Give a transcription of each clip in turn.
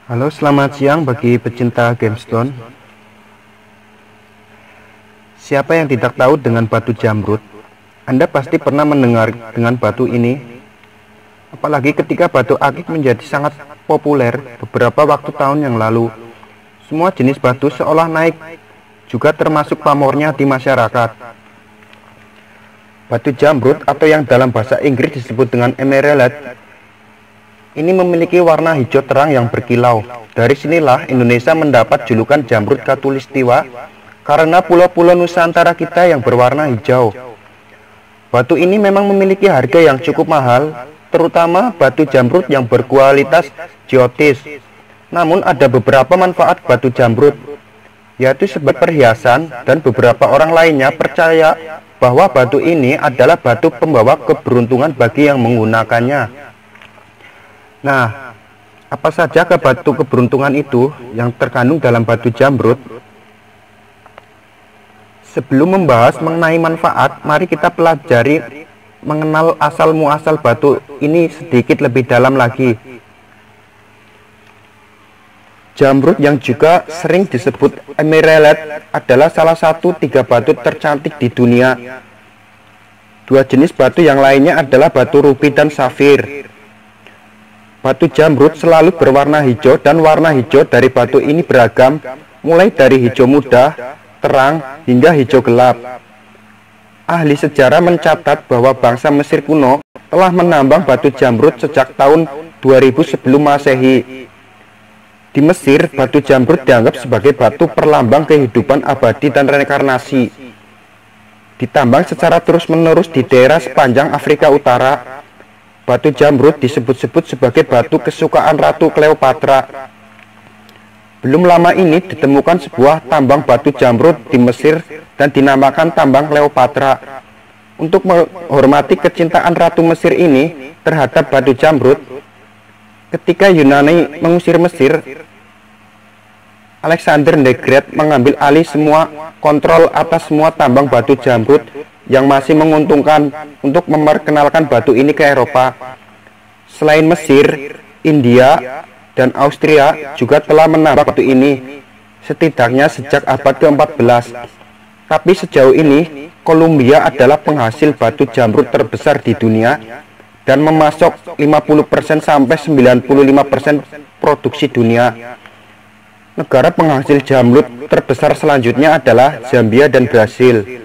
Halo, selamat siang bagi pecinta gemstone. Siapa yang tidak tahu dengan batu jamrud? Anda pasti pernah mendengar dengan batu ini. Apalagi ketika batu akik menjadi sangat populer beberapa waktu tahun yang lalu. Semua jenis batu seolah naik, juga termasuk pamornya di masyarakat. Batu jamrud atau yang dalam bahasa Inggris disebut dengan emerald ini memiliki warna hijau terang yang berkilau. Dari sinilah Indonesia mendapat julukan jamrud khatulistiwa karena pulau-pulau Nusantara kita yang berwarna hijau. Batu ini memang memiliki harga yang cukup mahal, terutama batu jamrud yang berkualitas geotis. Namun ada beberapa manfaat batu jamrud, yaitu sebagai perhiasan, dan beberapa orang lainnya percaya bahwa batu ini adalah batu pembawa keberuntungan bagi yang menggunakannya. Nah, apa saja batu keberuntungan itu yang terkandung dalam batu jamrud? Sebelum membahas mengenai manfaat, mari kita pelajari mengenal asal muasal batu ini sedikit lebih dalam lagi. Jamrud yang juga sering disebut emerald adalah salah satu 3 batu tercantik di dunia. 2 jenis batu yang lainnya adalah batu rubi dan safir. Batu jamrud selalu berwarna hijau dan warna hijau dari batu ini beragam, mulai dari hijau muda, terang, hingga hijau gelap. Ahli sejarah mencatat bahwa bangsa Mesir kuno telah menambang batu jamrud sejak tahun 2000 sebelum Masehi. Di Mesir, batu jamrud dianggap sebagai batu perlambang kehidupan abadi dan reinkarnasi. Ditambang secara terus-menerus di daerah sepanjang Afrika Utara. Batu jamrud disebut-sebut sebagai batu kesukaan Ratu Cleopatra. Belum lama ini ditemukan sebuah tambang batu jamrud di Mesir dan dinamakan tambang Cleopatra. Untuk menghormati kecintaan Ratu Mesir ini terhadap batu jamrud, ketika Yunani mengusir Mesir, Alexander the Great mengambil alih semua kontrol atas semua tambang batu jamrud yang masih menguntungkan untuk memperkenalkan batu ini ke Eropa. Selain Mesir, India, dan Austria juga telah menambang batu ini, setidaknya sejak abad ke-14. Tapi sejauh ini, Kolombia adalah penghasil batu jamrud terbesar di dunia dan memasok 50% sampai 95% produksi dunia. Negara penghasil jamrud terbesar selanjutnya adalah Zambia dan Brasil.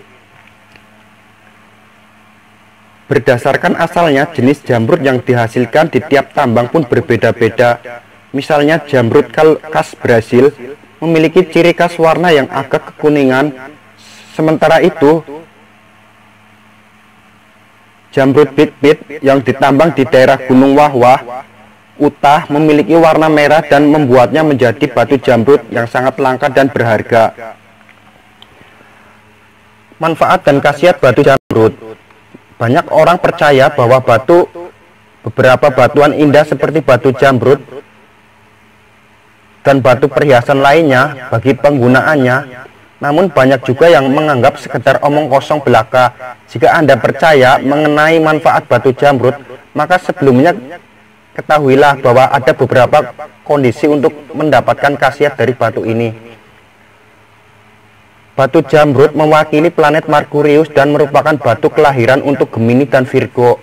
Berdasarkan asalnya, jenis jamrud yang dihasilkan di tiap tambang pun berbeda-beda. Misalnya jamrud khas Brasil memiliki ciri khas warna yang agak kekuningan. Sementara itu, jamrud bit-bit yang ditambang di daerah Gunung Wah-Wah, Utah memiliki warna merah dan membuatnya menjadi batu jamrud yang sangat langka dan berharga. Manfaat dan khasiat batu jamrud. Banyak orang percaya bahwa beberapa batuan indah seperti batu jamrud dan batu perhiasan lainnya bagi penggunaannya. Namun banyak juga yang menganggap sekedar omong kosong belaka. Jika Anda percaya mengenai manfaat batu jamrud, maka sebelumnya ketahuilah bahwa ada beberapa kondisi untuk mendapatkan khasiat dari batu ini. Batu jamrud mewakili planet Merkurius dan merupakan batu kelahiran untuk Gemini dan Virgo.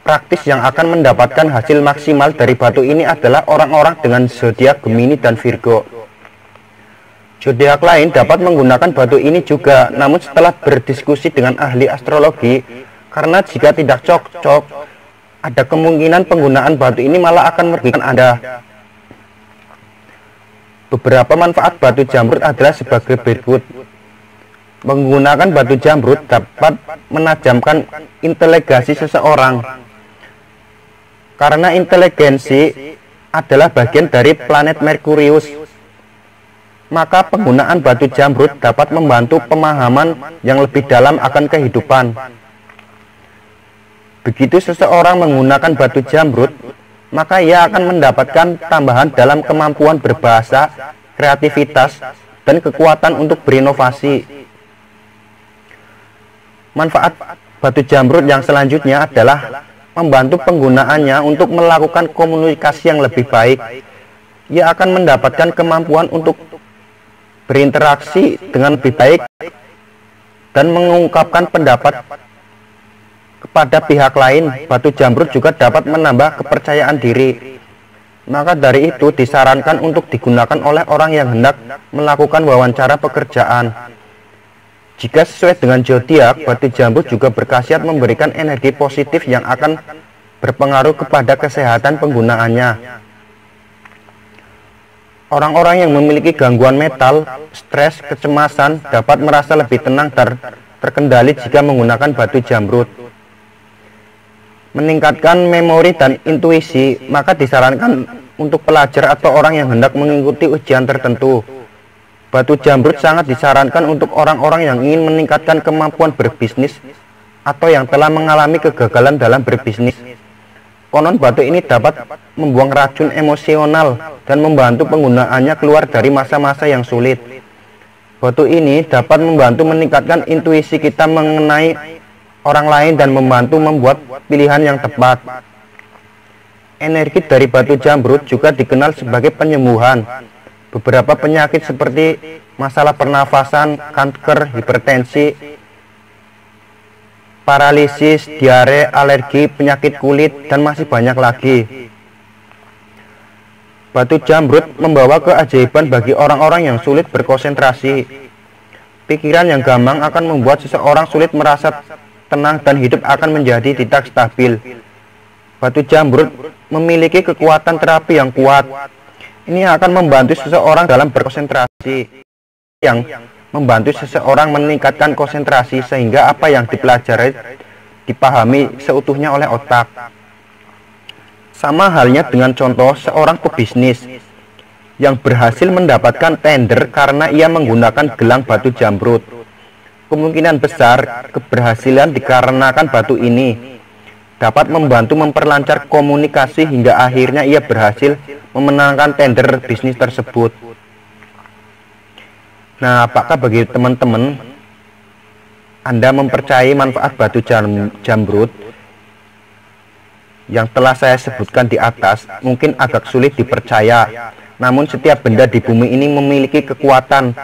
Praktis yang akan mendapatkan hasil maksimal dari batu ini adalah orang-orang dengan zodiak Gemini dan Virgo. Zodiak lain dapat menggunakan batu ini juga, namun setelah berdiskusi dengan ahli astrologi, karena jika tidak cocok, ada kemungkinan penggunaan batu ini malah akan merugikan Anda. Beberapa manfaat batu jamrud adalah sebagai berikut. Menggunakan batu jamrud dapat menajamkan inteligensi seseorang. Karena inteligensi adalah bagian dari planet Merkurius, maka penggunaan batu jamrud dapat membantu pemahaman yang lebih dalam akan kehidupan. Begitu seseorang menggunakan batu jamrud, maka ia akan mendapatkan tambahan dalam kemampuan berbahasa, kreativitas, dan kekuatan untuk berinovasi. Manfaat batu jamrud yang selanjutnya adalah membantu penggunaannya untuk melakukan komunikasi yang lebih baik. ia akan mendapatkan kemampuan untuk berinteraksi dengan lebih baik dan mengungkapkan pendapat kepada pihak lain. Batu jamrut juga dapat menambah kepercayaan diri. Maka dari itu disarankan untuk digunakan oleh orang yang hendak melakukan wawancara pekerjaan. Jika sesuai dengan zodiak, batu jamrut juga berkhasiat memberikan energi positif yang akan berpengaruh kepada kesehatan penggunaannya. Orang-orang yang memiliki gangguan mental, stres, kecemasan dapat merasa lebih tenang dan terkendali jika menggunakan batu jamrut. Meningkatkan memori dan intuisi, maka disarankan untuk pelajar atau orang yang hendak mengikuti ujian tertentu. Batu jamrut sangat disarankan untuk orang-orang yang ingin meningkatkan kemampuan berbisnis atau yang telah mengalami kegagalan dalam berbisnis. Konon batu ini dapat membuang racun emosional dan membantu penggunaannya keluar dari masa-masa yang sulit. Batu ini dapat membantu meningkatkan intuisi kita mengenai orang lain dan membantu membuat pilihan yang tepat. Energi dari batu jamrut juga dikenal sebagai penyembuhan beberapa penyakit seperti masalah pernafasan, kanker, hipertensi, paralisis, diare, alergi, penyakit kulit, dan masih banyak lagi. Batu jamrut membawa keajaiban bagi orang-orang yang sulit berkonsentrasi. Pikiran yang gampang akan membuat seseorang sulit merasa tenang dan hidup akan menjadi tidak stabil. Batu jamrut memiliki kekuatan terapi yang kuat. Ini akan membantu seseorang dalam berkonsentrasi, yang membantu seseorang meningkatkan konsentrasi sehingga apa yang dipelajari dipahami seutuhnya oleh otak. Sama halnya dengan contoh seorang pebisnis yang berhasil mendapatkan tender karena ia menggunakan gelang batu jamrut. Kemungkinan besar keberhasilan dikarenakan batu ini dapat membantu memperlancar komunikasi hingga akhirnya ia berhasil memenangkan tender bisnis tersebut. Nah, apakah bagi teman-teman Anda mempercayai manfaat batu jamrut yang telah saya sebutkan di atas? Mungkin agak sulit dipercaya, namun setiap benda di bumi ini memiliki kekuatan